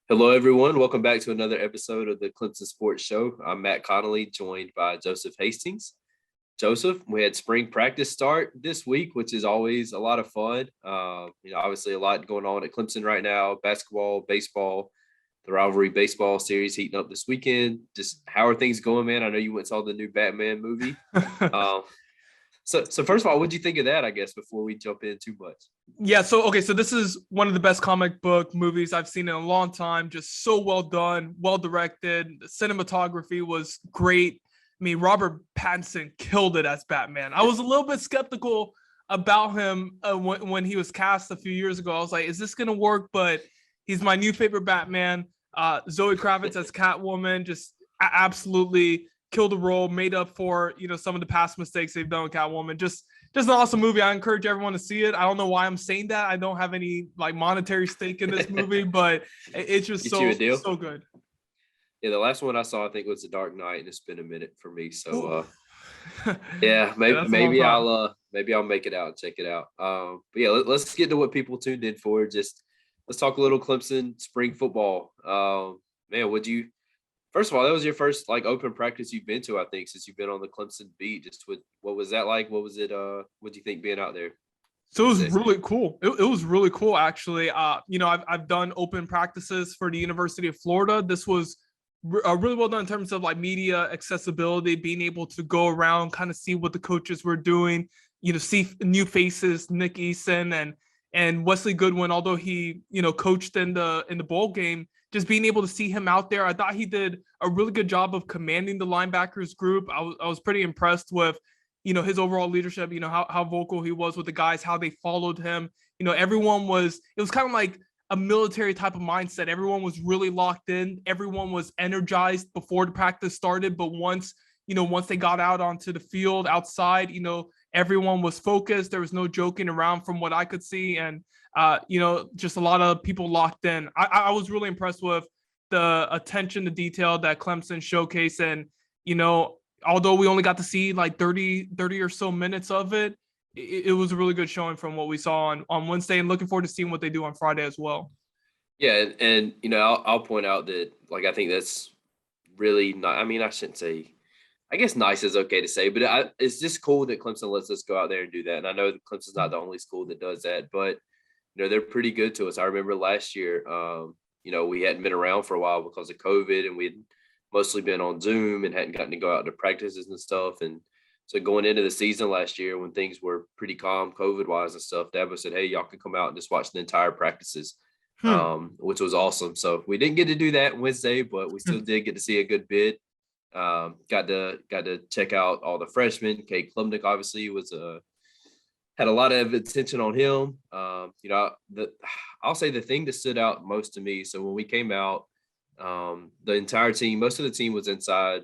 Hello, everyone. Welcome back to another episode of the Clemson Sports Show. I'm Matt Connolly, joined by Joseph Hastings. Joseph, we had spring practice start this week, which is always a lot of fun. Obviously a lot going on at Clemson right now, basketball, baseball, the rivalry baseball series heating up this weekend. Just how are things going, man? I know you went and saw the new Batman movie. Um, so first of all, what did you think of that, I guess, before we jump in too much? Yeah, so this is one of the best comic book movies I've seen in a long time. Just so well done, well directed. The cinematography was great. I mean, Robert Pattinson killed it as Batman. I was a little bit skeptical about him when he was cast a few years ago. I was like, is this going to work? But he's my new favorite Batman. Zoe Kravitz as Catwoman just absolutely killed the role, made up for, some of the past mistakes they've done with Catwoman. Just an awesome movie. I encourage everyone to see it. I don't know why I'm saying that. I don't have any monetary stake in this movie, but it's just so good. Yeah, the last one I saw I think was The Dark Knight, and it's been a minute for me. So yeah, maybe I'll make it out and check it out. But yeah, let's get to what people tuned in for. Just let's talk a little Clemson spring football. Man, first of all, that was your first open practice you've been to, I think, since you've been on the Clemson beat. What was that like? What was it? What do you think being out there? So it was really cool. It was really cool, actually. I've done open practices for the University of Florida. This was really well done in terms of media accessibility, being able to go around, kind of see what the coaches were doing, see new faces, Nick Eason and Wesley Goodwin, although he, coached in the bowl game. Just being able to see him out there, I thought he did a really good job of commanding the linebackers group. I was pretty impressed with, his overall leadership, how vocal he was with the guys, how they followed him. It was kind of like a military type of mindset. Everyone was really locked in. Everyone was energized before the practice started. But once they got out onto the field outside, everyone was focused. There was no joking around from what I could see. And just a lot of people locked in. I was really impressed with the attention to detail that Clemson showcased. And, although we only got to see 30 or so minutes of it, it was a really good showing from what we saw on Wednesday, and looking forward to seeing what they do on Friday as well. Yeah. And I'll point out that, I think that's really not, I mean, I shouldn't say, I guess nice is okay to say, but it's just cool that Clemson lets us go out there and do that. And I know that Clemson's not the only school that does that, but they're pretty good to us. I remember last year, we hadn't been around for a while because of COVID, and we'd mostly been on Zoom and hadn't gotten to go out to practices and stuff. And so going into the season last year, when things were pretty calm COVID wise and stuff, Dabo said, hey, y'all can come out and just watch the entire practices, which was awesome. So we didn't get to do that Wednesday, but we still did get to see a good bit. Got to check out all the freshmen. Kade Klubnik obviously had a lot of attention on him. I'll say the thing that stood out most to me. So when we came out, the entire team, most of the team was inside,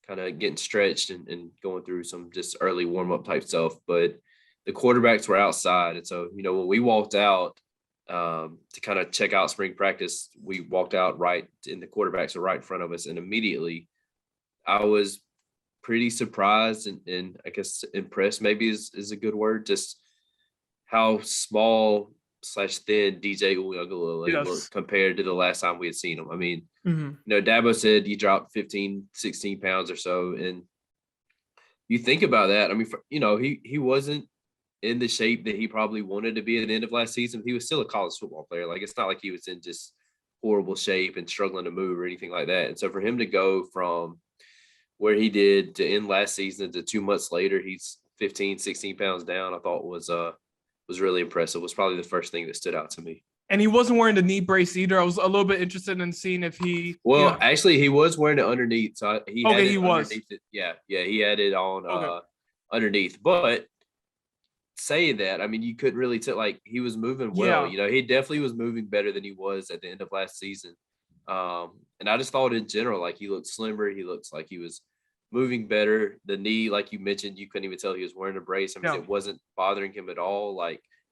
kind of getting stretched and going through some just early warm up type stuff. But the quarterbacks were outside, and so when we walked out to kind of check out spring practice, we walked out right, and the quarterbacks were right in front of us, and immediately I was pretty surprised and I guess impressed maybe is a good word, just how small / thin DJ Uiagalelei looked compared to the last time we had seen him. I mean, Dabo said he dropped 15, 16 pounds or so. And you think about that. I mean, he wasn't in the shape that he probably wanted to be at the end of last season. He was still a college football player. It's not like he was in just horrible shape and struggling to move or anything like that. And so for him to go from where he did to end last season to 2 months later, he's 15, 16 pounds down, I thought was really impressive. It was probably the first thing that stood out to me. And he wasn't wearing the knee brace either. I was a little bit interested in seeing if he. Well, actually, he was wearing it underneath. So he was. It. Yeah, he had it on underneath. But saying that, I mean, you couldn't really tell. He was moving well. Yeah. He definitely was moving better than he was at the end of last season. And I just thought in general, he looked slimmer. He looks like he was moving better. The knee, like you mentioned, you couldn't even tell he was wearing a brace. I mean, It wasn't bothering him at all.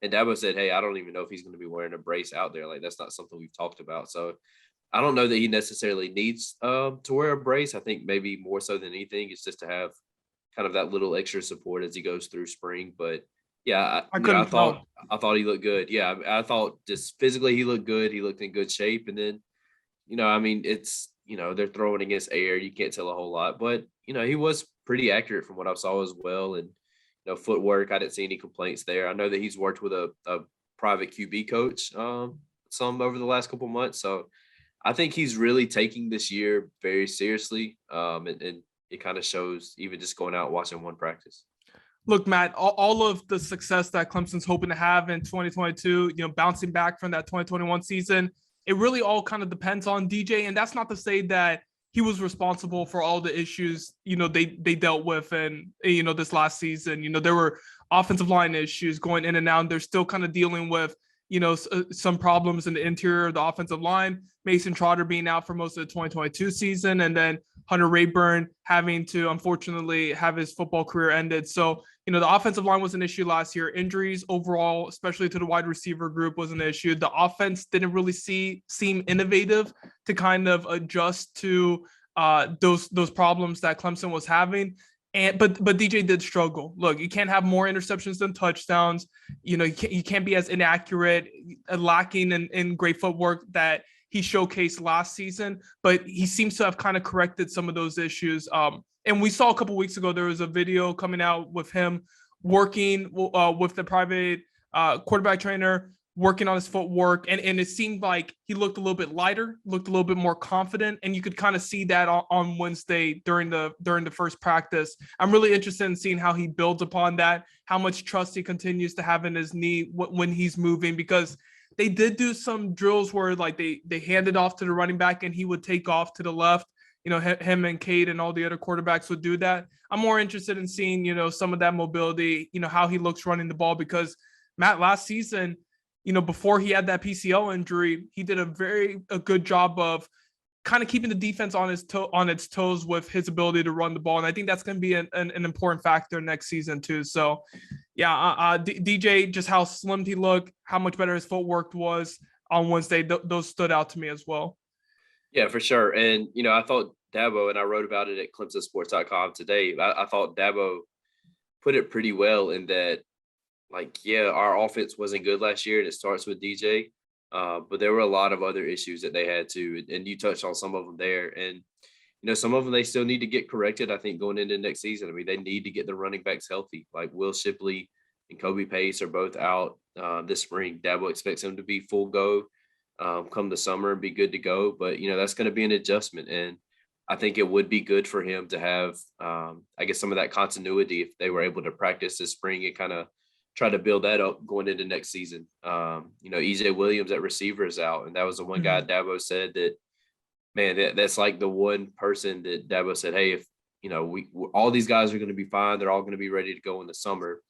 And Dabo said, hey, I don't even know if he's going to be wearing a brace out there. That's not something we've talked about. So I don't know that he necessarily needs to wear a brace. I think maybe more so than anything, it's just to have kind of that little extra support as he goes through spring. But yeah, I thought he looked good. Yeah, I thought just physically he looked good. He looked in good shape. And then, I mean, it's, they're throwing against air. You can't tell a whole lot, but, he was pretty accurate from what I saw as well. And, footwork, I didn't see any complaints there. I know that he's worked with a private QB coach some over the last couple months. So I think he's really taking this year very seriously. And it kind of shows even just going out and watching one practice. Look, Matt, all of the success that Clemson's hoping to have in 2022, bouncing back from that 2021 season, it really all kind of depends on DJ. And that's not to say that he was responsible for all the issues, they dealt with. And, this last season, there were offensive line issues going in and out. They're still kind of dealing with, some problems in the interior of the offensive line. Mason Trotter being out for most of the 2022 season, and then Hunter Rayburn having to, unfortunately, have his football career ended. So, the offensive line was an issue last year. Injuries overall, especially to the wide receiver group, was an issue. The offense didn't really seem innovative to kind of adjust to those problems that Clemson was having. But DJ did struggle. Look, you can't have more interceptions than touchdowns. You can't be as inaccurate, lacking in great footwork that he showcased last season. But he seems to have kind of corrected some of those issues. And we saw a couple weeks ago, there was a video coming out with him working with the private quarterback trainer, working on his footwork. And it seemed like he looked a little bit lighter, looked a little bit more confident. And you could kind of see that on Wednesday during the first practice. I'm really interested in seeing how he builds upon that, how much trust he continues to have in his knee when he's moving, because they did do some drills where like they handed off to the running back and he would take off to the left. Him and Cade and all the other quarterbacks would do that. I'm more interested in seeing, some of that mobility, how he looks running the ball, because Matt, last season, before he had that PCL injury, he did a good job of kind of keeping the defense on its toes with his ability to run the ball. And I think that's going to be an important factor next season too. So yeah, DJ, just how slimmed he looked, how much better his footwork was on Wednesday, those stood out to me as well. Yeah, for sure. And, I thought Dabo, and I wrote about it at clemsonsports.com today, I thought Dabo put it pretty well in that, our offense wasn't good last year, and it starts with DJ. But there were a lot of other issues that they had to, and you touched on some of them there. And, some of them they still need to get corrected, I think, going into next season. I mean, they need to get the running backs healthy. Like Will Shipley and Kobe Pace are both out this spring. Dabo expects them to be full go come the summer and be good to go. But, that's going to be an adjustment. And I think it would be good for him to have, some of that continuity if they were able to practice this spring and kind of try to build that up going into next season. EJ Williams at receiver is out. And that was the one guy Dabo said that, man, that's like the one person that Dabo said, hey, if, we all these guys are going to be fine. They're all going to be ready to go in the summer.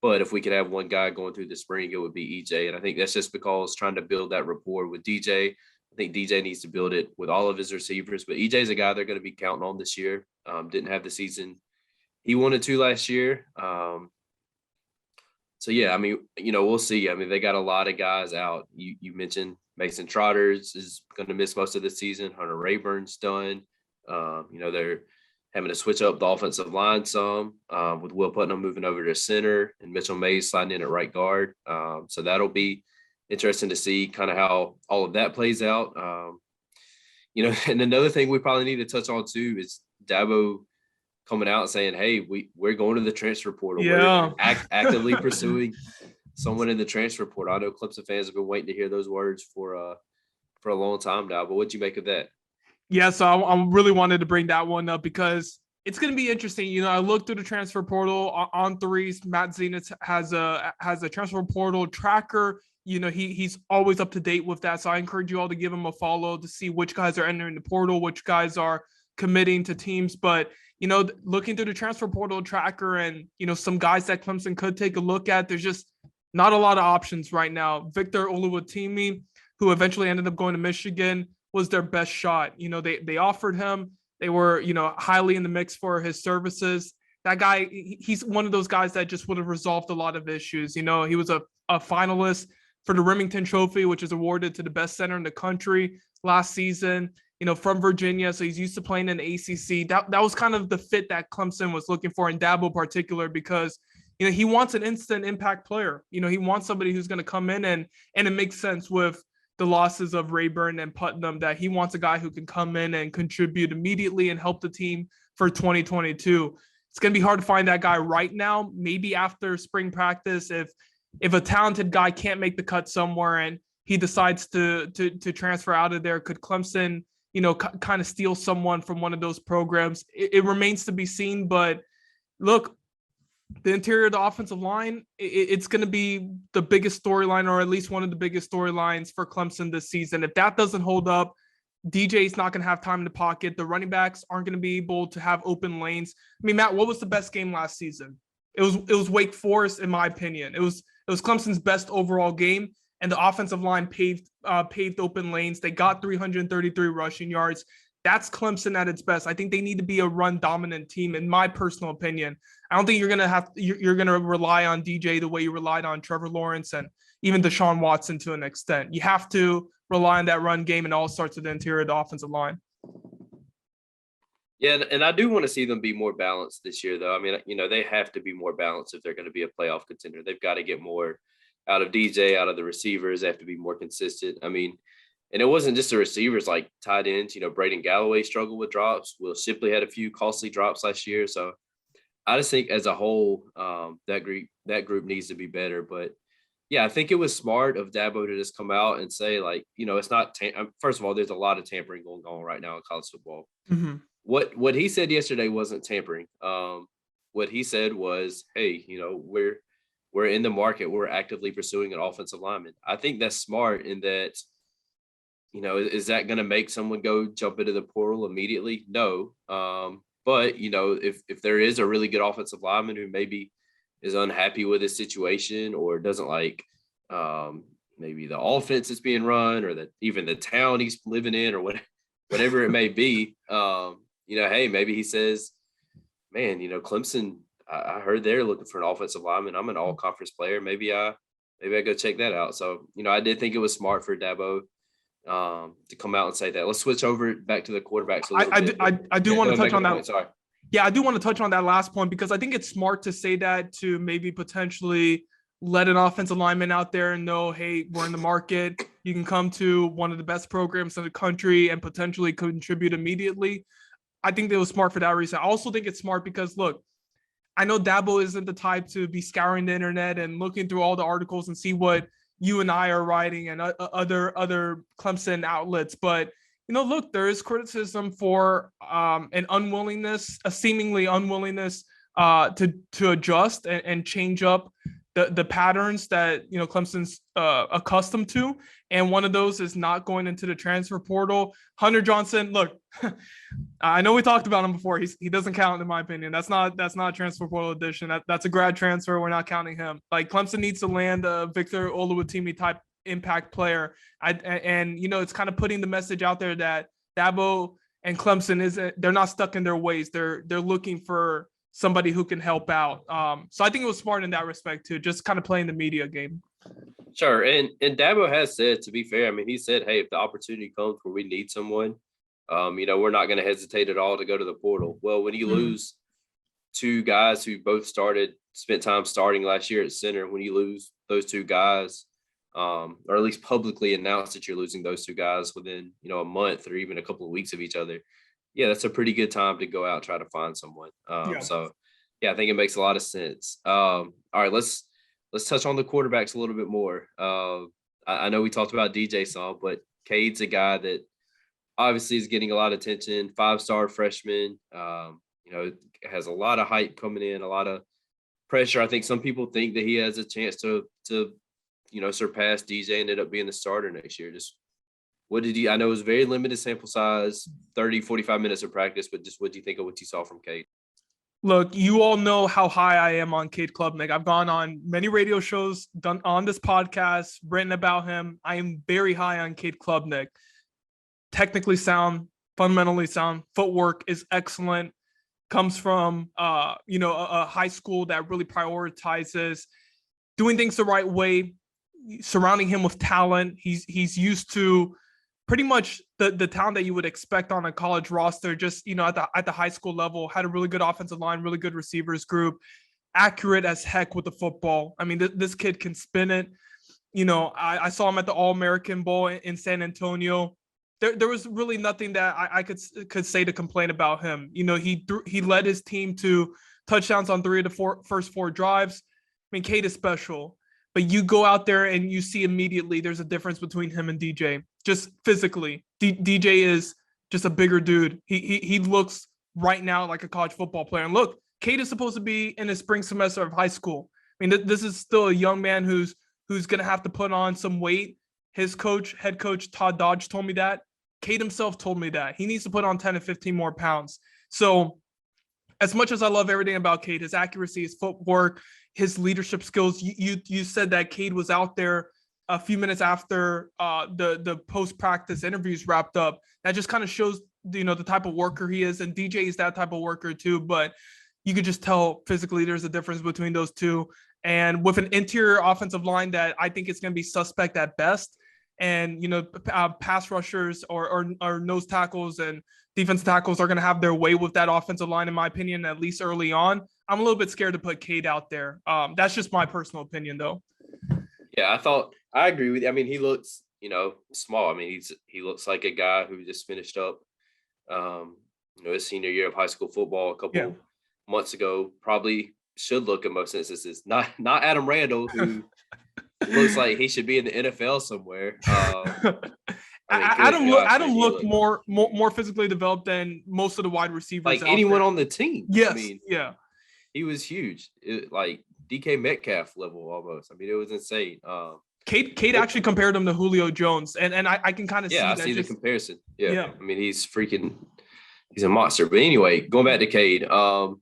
But if we could have one guy going through the spring, it would be EJ. And I think that's just because trying to build that rapport with DJ. I think DJ needs to build it with all of his receivers. But EJ is a guy they're going to be counting on this year. Didn't have the season he wanted to last year. So, yeah, I mean, we'll see. I mean, they got a lot of guys out. You mentioned Mason Trotters is going to miss most of the season. Hunter Rayburn's done. They're having to switch up the offensive line some with Will Putnam moving over to center and Mitchell Mays sliding in at right guard. So that'll be interesting to see kind of how all of that plays out. And another thing we probably need to touch on too is Dabo coming out and saying, hey, we're going to the transfer portal. Yeah. We're actively pursuing someone in the transfer portal. I know Clemson fans have been waiting to hear those words for a long time now, but what'd you make of that? Yeah, so I really wanted to bring that one up because it's going to be interesting. I looked through the transfer portal on threes. Matt Zenitz has a transfer portal tracker. He's always up to date with that. So I encourage you all to give him a follow to see which guys are entering the portal, which guys are committing to teams. But, looking through the transfer portal tracker and, some guys that Clemson could take a look at, there's just not a lot of options right now. Victor Oluwatimi, who eventually ended up going to Michigan, was their best shot. They offered him. They were, highly in the mix for his services. That guy, he's one of those guys that just would have resolved a lot of issues. He was a finalist for the Remington Trophy, which is awarded to the best center in the country last season, from Virginia. So he's used to playing in the ACC. That was kind of the fit that Clemson was looking for in Dabo particular, because, he wants an instant impact player. He wants somebody who's going to come in and it makes sense with, the losses of Rayburn and Putnam, that he wants a guy who can come in and contribute immediately and help the team for 2022. It's going to be hard to find that guy right now. Maybe after spring practice, if a talented guy can't make the cut somewhere and he decides to transfer out of there, could Clemson, kind of steal someone from one of those programs? It remains to be seen. But look, the interior of the offensive line, it's going to be the biggest storyline, or at least one of the biggest storylines for Clemson this season. If that doesn't hold up, DJ's not going to have time in the pocket. The running backs aren't going to be able to have open lanes. I mean, Matt, what was the best game last season? It was Wake Forest, in my opinion. It was Clemson's best overall game, and the offensive line paved open lanes. They got 333 rushing yards. That's Clemson at its best. I think they need to be a run dominant team, in my personal opinion. I don't think you're gonna rely on DJ the way you relied on Trevor Lawrence and even Deshaun Watson to an extent. You have to rely on that run game, and all starts with the interior of the offensive line. Yeah, and I do want to see them be more balanced this year, though. I mean, they have to be more balanced if they're going to be a playoff contender. They've got to get more out of DJ, out of the receivers. They have to be more consistent. I mean, and it wasn't just the receivers, like tight ends. Braden Galloway struggled with drops. Will Shipley had a few costly drops last year. So I just think as a whole, that group needs to be better. But yeah, I think it was smart of Dabo to just come out and say, like, it's not. First of all, there's a lot of tampering going on right now in college football. Mm-hmm. What he said yesterday wasn't tampering. What he said was, hey, we're in the market. We're actively pursuing an offensive lineman. I think that's smart in that. Is that going to make someone go jump into the portal immediately? No. But, if there is a really good offensive lineman who maybe is unhappy with his situation or doesn't like maybe the offense that's being run or even the town he's living in or whatever it may be, hey, maybe he says, man, Clemson, I heard they're looking for an offensive lineman. I'm an all-conference player. Maybe I go check that out. So, I did think it was smart for Dabo to come out and say that. Let's switch over back to the quarterbacks a little bit. I do want to touch on that. Point. Sorry. Yeah, I do want to touch on that last point because I think it's smart to say that to maybe potentially let an offensive lineman out there and know, hey, we're in the market. You can come to one of the best programs in the country and potentially contribute immediately. I think it was smart for that reason. I also think it's smart because, look, I know Dabo isn't the type to be scouring the internet and looking through all the articles and see what you and I are writing and other Clemson outlets. But, look, there is criticism for a seemingly unwillingness to adjust and change up the patterns that, Clemson's accustomed to. And one of those is not going into the transfer portal. Hunter Johnson, look, I know we talked about him before. He doesn't count, in my opinion. That's not a transfer portal addition. That's a grad transfer. We're not counting him. Like, Clemson needs to land a Victor Oluwatimi type impact player. It's kind of putting the message out there that Dabo and Clemson they're not stuck in their ways. They're looking for somebody who can help out. So I think it was smart in that respect too, just kind of playing the media game. Sure. And Dabo has said, to be fair, I mean, he said, hey, if the opportunity comes where we need someone, we're not going to hesitate at all to go to the portal. Well, when you lose two guys who both spent time starting last year at center, when you lose those two guys, or at least publicly announce that you're losing those two guys within, a month or even a couple of weeks of each other, yeah, that's a pretty good time to go out and try to find someone. So, yeah, I think it makes a lot of sense. All right, let's touch on the quarterbacks a little bit more. I know we talked about DJ some, but Kade's a guy that obviously is getting a lot of attention. 5-star freshman, has a lot of hype coming in, a lot of pressure. I think some people think that he has a chance to surpass DJ and end up being the starter next year. Just I know it was very limited sample size, 30, 45 minutes of practice, but just what do you think of what you saw from Kade? Look, you all know how high I am on Kade Klubnik. I've gone on many radio shows, done on this podcast, written about him. I am very high on Kade Klubnik. Technically sound, fundamentally sound, footwork is excellent. Comes from a high school that really prioritizes doing things the right way, surrounding him with talent. He's used to pretty much the talent that you would expect on a college roster, just, at the high school level. Had a really good offensive line, really good receivers group, accurate as heck with the football. I mean, this kid can spin it. I saw him at the All-American Bowl in San Antonio. There was really nothing that I could say to complain about him. He led his team to touchdowns on 3 of the first 4 drives. I mean, Kade is special, but you go out there and you see immediately there's a difference between him and DJ, just physically. DJ is just a bigger dude. He looks right now like a college football player. And look, Kade is supposed to be in his spring semester of high school. I mean, this is still a young man who's going to have to put on some weight. His head coach, Todd Dodge, told me that. Kade himself told me that. He needs to put on 10 to 15 more pounds. So as much as I love everything about Kade, his accuracy, his footwork, his leadership skills, you said that Kade was out there a few minutes after the post-practice interviews wrapped up. That just kind of shows, the type of worker he is. And DJ is that type of worker too. But you could just tell physically there's a difference between those two. And with an interior offensive line that I think is going to be suspect at best, and pass rushers or nose tackles and defensive tackles are going to have their way with that offensive line, in my opinion, at least early on. I'm a little bit scared to put Kade out there. That's just my personal opinion, though. Yeah, I agree with you. I mean, he looks, small. I mean, he looks like a guy who just finished up, his senior year of high school football a couple months ago. Probably should look in most instances. Not Adam Randall, who looks like he should be in the NFL somewhere. Adam looked more physically developed than most of the wide receivers. Like anyone on the team. Yes. I mean, yeah. He was huge. Like DK Metcalf level almost. I mean, it was insane. Kade actually compared him to Julio Jones, and I can kind of see that. I see the comparison. Yeah. I mean, he's a monster. But anyway, going back to Kade,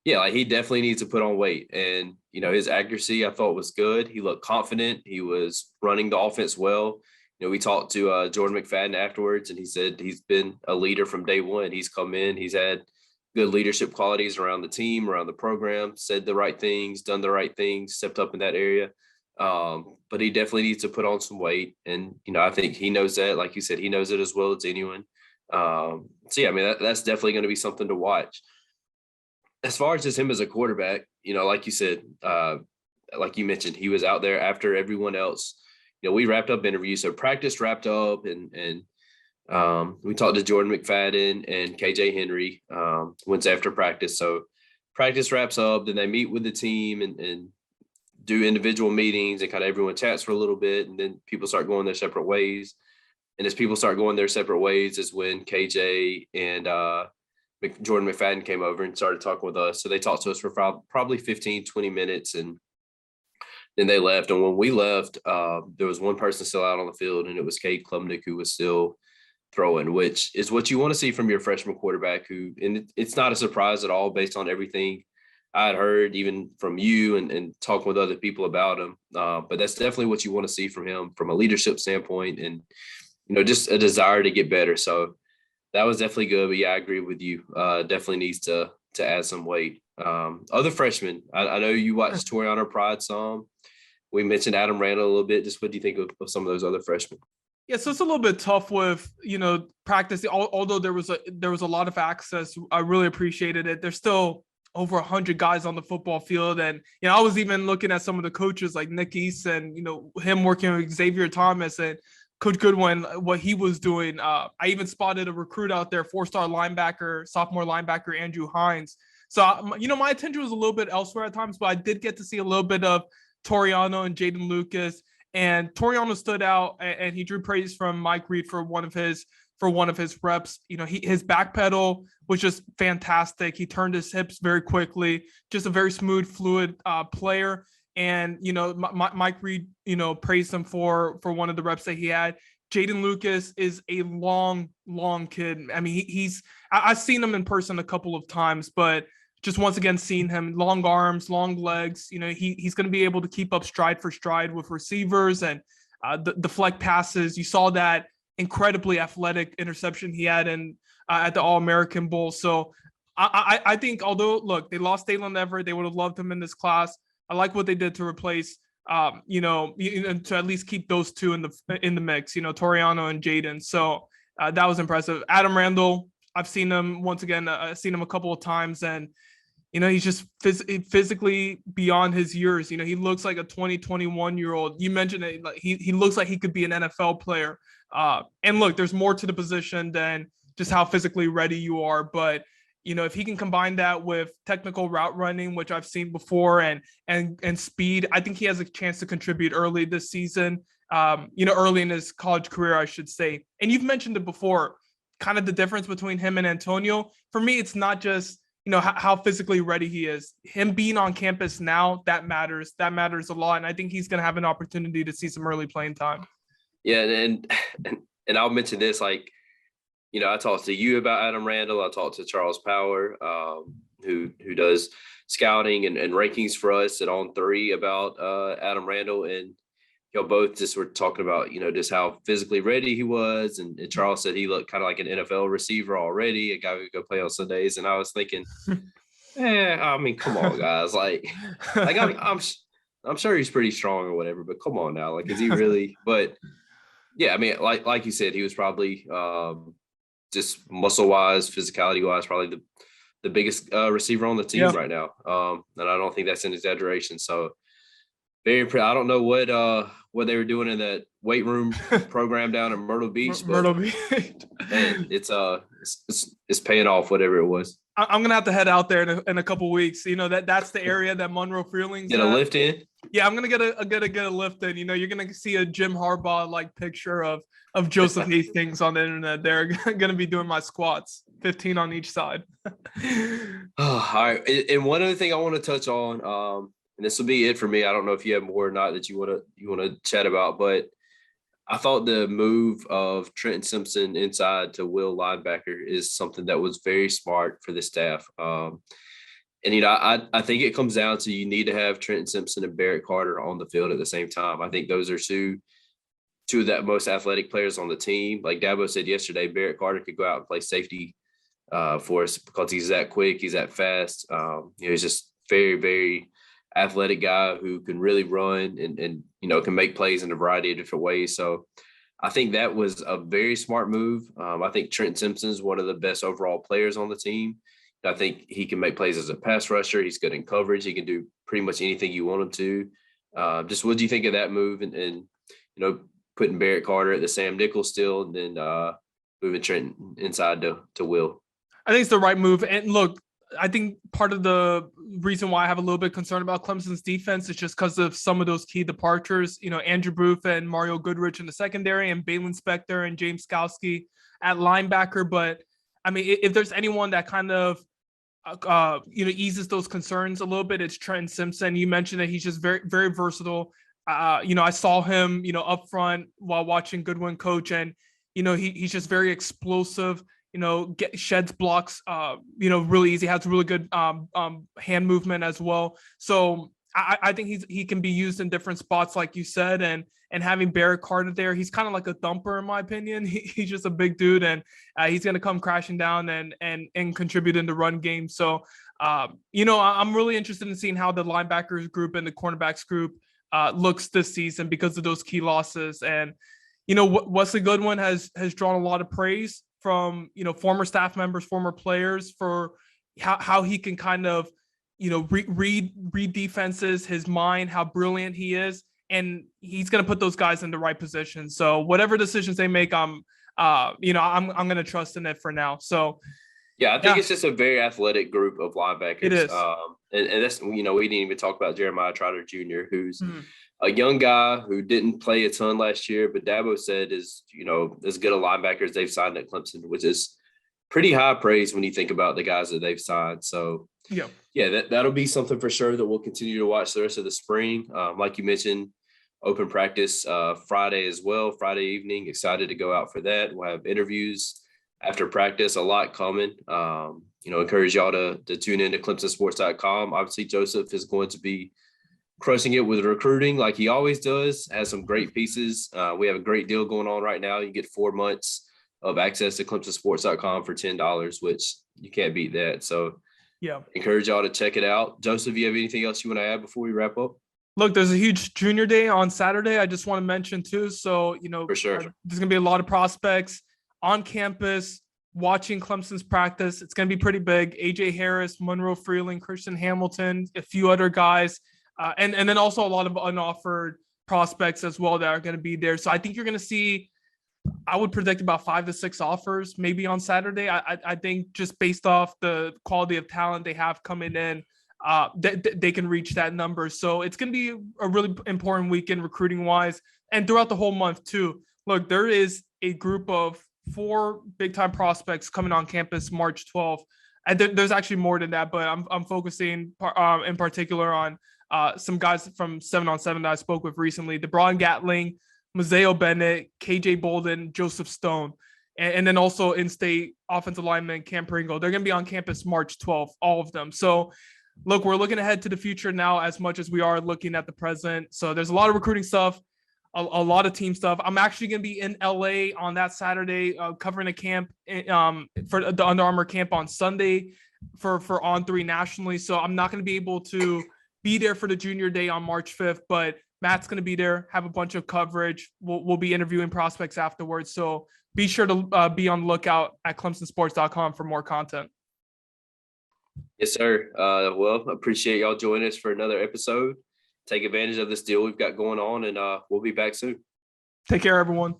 like he definitely needs to put on weight. And, his accuracy I thought was good. He looked confident. He was running the offense well. We talked to Jordan McFadden afterwards, and he said he's been a leader from day one. He's come in. He's had good leadership qualities around the team, around the program, said the right things, done the right things, stepped up in that area. But he definitely needs to put on some weight. And, I think he knows that. Like you said, he knows it as well as anyone. I mean, that's definitely going to be something to watch. As far as just him as a quarterback, like you said, like you mentioned, he was out there after everyone else. We wrapped up interviews, so practice wrapped up, and we talked to Jordan McFadden and KJ Henry once after practice. So practice wraps up, then they meet with the team and do individual meetings, and kind of everyone chats for a little bit, and then people start going their separate ways. And as people start going their separate ways is when KJ and Jordan McFadden came over and started talking with us. So they talked to us for probably 15, 20 minutes, and then they left. And when we left, there was one person still out on the field, and it was Kade Klubnik, who was still throwing, which is what you want to see from your freshman quarterback, and it's not a surprise at all based on everything I had heard, even from you and talking with other people about him. But that's definitely what you want to see from him from a leadership standpoint, and, just a desire to get better. So that was definitely good. But yeah, I agree with you. Definitely needs to add some weight. Other freshmen, I know you watched Toriano Pride some. We mentioned Adam Randall a little bit. Just what do you think of some of those other freshmen? Yeah, so it's a little bit tough with, practice. Although there was a lot of access, I really appreciated it. There's still over 100 guys on the football field, and I was even looking at some of the coaches like Nick Eason, him working with Xavier Thomas and Coach Goodwin, what he was doing. I even spotted a recruit out there, 4-star linebacker, sophomore linebacker Andrew Hines. So my attention was a little bit elsewhere at times, but I did get to see a little bit of Toriano and Jaden Lucas. And Toriano stood out, and he drew praise from Mike Reed for one of his reps. His back pedal was just fantastic. He turned his hips very quickly, just a very smooth, fluid player. And Mike Reed, praised him for one of the reps that he had. Jaden Lucas is a long kid. I mean, I've seen him in person a couple of times, but just once again, seeing him, long arms, long legs, he's going to be able to keep up stride for stride with receivers and deflect passes. You saw that incredibly athletic interception he had at the All-American Bowl. So I think, although, look, they lost Dalen Everett, they would have loved him in this class. I like what they did to replace, to at least keep those two in the mix, Toriano and Jaden. So that was impressive. Adam Randall, I've seen him once again. I've seen him a couple of times, and He's just physically beyond his years. He looks like a 21-year-old. You mentioned it, like he looks like he could be an NFL player. And look, there's more to the position than just how physically ready you are. But, if he can combine that with technical route running, which I've seen before, and speed, I think he has a chance to contribute early this season, early in his college career, I should say. And you've mentioned it before, kind of the difference between him and Antonio. For me, it's not just, how physically ready he is. Him being on campus now, that matters. That matters a lot. And I think he's going to have an opportunity to see some early playing time. Yeah, and I'll mention this, like, I talked to you about Adam Randall. I talked to Charles Power, who does scouting and rankings for us at On3 about Adam Randall. And y'all both just were talking about, just how physically ready he was. And Charles said he looked kind of like an NFL receiver already, a guy who could go play on Sundays. And I was thinking, I mean, come on, guys. Like I'm sure he's pretty strong or whatever, but come on now. Like, is he really? But yeah, I mean, like you said, he was probably just muscle-wise, physicality-wise, probably the biggest receiver on the team right now. And I don't think that's an exaggeration. So very impressed. I don't know what they were doing in that weight room program down in Myrtle Beach. Myrtle Beach. Man, it's paying off, whatever it was. I'm gonna have to head out there in a couple weeks. That's the area that Monroe Freeling's get a lift in. Yeah, I'm gonna get a lift in. You're gonna see a Jim Harbaugh like picture of Joseph Hastings on the internet. They're gonna be doing my squats, 15 on each side. All right, and one other thing I want to touch on, and this will be it for me. I don't know if you have more or not that you want to chat about, but I thought the move of Trenton Simpson inside to Will linebacker is something that was very smart for the staff. And, I think it comes down to you need to have Trenton Simpson and Barrett Carter on the field at the same time. I think those are two of the most athletic players on the team. Like Dabo said yesterday, Barrett Carter could go out and play safety for us because he's that quick, he's that fast. He's just very, very athletic guy who can really run and can make plays in a variety of different ways. So I think that was a very smart move. I think Trent Simpson is one of the best overall players on the team. I think he can make plays as a pass rusher. He's good in coverage. He can do pretty much anything you want him to. Just what do you think of that move and putting Barrett Carter at the Sam Nichols still and then moving Trent inside to Will? I think it's the right move. And look, I think part of the reason why I have a little bit concerned about Clemson's defense is just because of some of those key departures. Andrew Booth and Mario Goodrich in the secondary, and Balin Spector and James Skowski at linebacker. But I mean, if there's anyone that kind of eases those concerns a little bit, it's Trenton Simpson. You mentioned that he's just very, very versatile. I saw him, up front while watching Goodwin coach, and he's just very explosive. Sheds blocks, really easy, has really good hand movement as well. So I think he can be used in different spots, like you said, and having Barrett Carter there, he's kind of like a thumper in my opinion. He's just a big dude, and he's going to come crashing down and contribute in the run game. So, I'm really interested in seeing how the linebackers group and the cornerbacks group looks this season because of those key losses. And, Wesley Goodwin has drawn a lot of praise from former staff members, former players for how he can kind of read defenses, his mind, how brilliant he is, and he's going to put those guys in the right position. So whatever decisions they make, I'm going to trust in it for now. So yeah, I think it's just a very athletic group of linebackers. It is, and that's we didn't even talk about Jeremiah Trotter Jr., who's a young guy who didn't play a ton last year, but Dabo said is, as good a linebacker as they've signed at Clemson, which is pretty high praise when you think about the guys that they've signed. So that'll be something for sure that we'll continue to watch the rest of the spring. Like you mentioned, open practice Friday as well, Friday evening. Excited to go out for that. We'll have interviews after practice, a lot coming. Encourage y'all to tune in to ClemsonSports.com. Obviously, Joseph is going to be crushing it with recruiting like he always does, has some great pieces. We have a great deal going on right now. You get 4 months of access to ClemsonSports.com for $10, which you can't beat that. So encourage y'all to check it out. Joseph, you have anything else you want to add before we wrap up? Look, there's a huge junior day on Saturday. I just want to mention too. So, for sure, there's going to be a lot of prospects on campus, watching Clemson's practice. It's going to be pretty big. AJ Harris, Monroe Freeling, Christian Hamilton, a few other guys, and then also a lot of unoffered prospects as well that are going to be there. So I think you're going to see, I would predict about 5 to 6 offers maybe on Saturday. I think just based off the quality of talent they have coming in, they can reach that number. So it's going to be a really important weekend recruiting wise, and throughout the whole month too. Look, there is a group of 4 big time prospects coming on campus March 12th. And there's actually more than that, but I'm focusing in particular on some guys from 7-on-7 that I spoke with recently: DeBron Gatling, Mazeo Bennett, KJ Bolden, Joseph Stone, and then also in-state offensive lineman Cam Pringle. They're going to be on campus March 12th, all of them. So look, we're looking ahead to the future now as much as we are looking at the present. So there's a lot of recruiting stuff, a lot of team stuff. I'm actually going to be in LA on that Saturday, covering a camp for the Under Armour camp on Sunday for On3 nationally. So I'm not going to be able to be there for the junior day on March 5th, but Matt's going to be there, have a bunch of coverage. We'll be interviewing prospects afterwards. So be sure to be on the lookout at clemsonsports.com for more content. Yes, sir. Well, appreciate y'all joining us for another episode. Take advantage of this deal we've got going on, and we'll be back soon. Take care, everyone.